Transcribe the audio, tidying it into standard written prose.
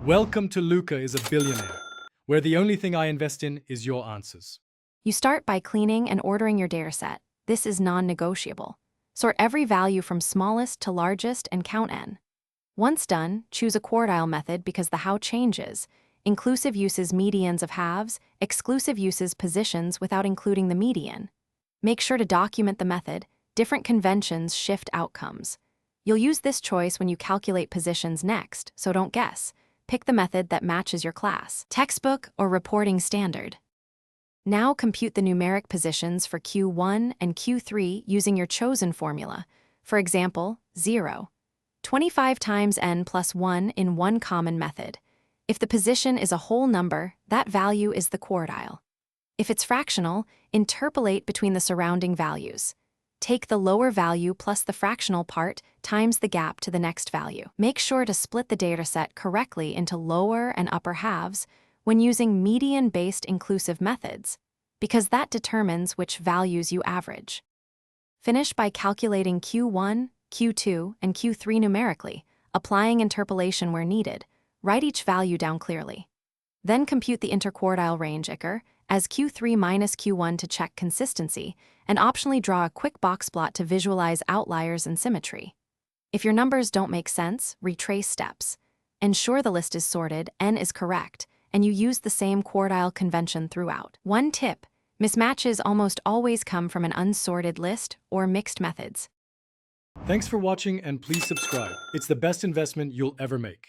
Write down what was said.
Welcome to Luca is a Billionaire, where the only thing I invest in is your answers. You start by cleaning and ordering your dataset. This is non-negotiable. Sort every value from smallest to largest and count n. Once done, choose a quartile method because the how changes. Inclusive uses medians of halves, exclusive uses positions without including the median. Make sure to document the method. Different conventions shift outcomes. You'll use this choice when you calculate positions next, so don't guess. Pick the method that matches your class, textbook or reporting standard. Now compute the numeric positions for Q1 and Q3 using your chosen formula. For example, 0. 25 times n plus 1 in one common method. If the position is a whole number, that value is the quartile. If it's fractional, interpolate between the surrounding values. Take the lower value plus the fractional part times the gap to the next value. Make sure to split the dataset correctly into lower and upper halves when using median-based inclusive methods, because that determines which values you average. Finish by calculating Q1, Q2, and Q3 numerically, applying interpolation where needed. Write each value down clearly. Then compute the interquartile range ICR as Q3 minus Q1 to check consistency, and optionally draw a quick box plot to visualize outliers and symmetry. If your numbers don't make sense, retrace steps. Ensure the list is sorted, n is correct, and you use the same quartile convention throughout. One tip: mismatches almost always come from an unsorted list or mixed methods. Thanks for watching and please subscribe. It's the best investment you'll ever make.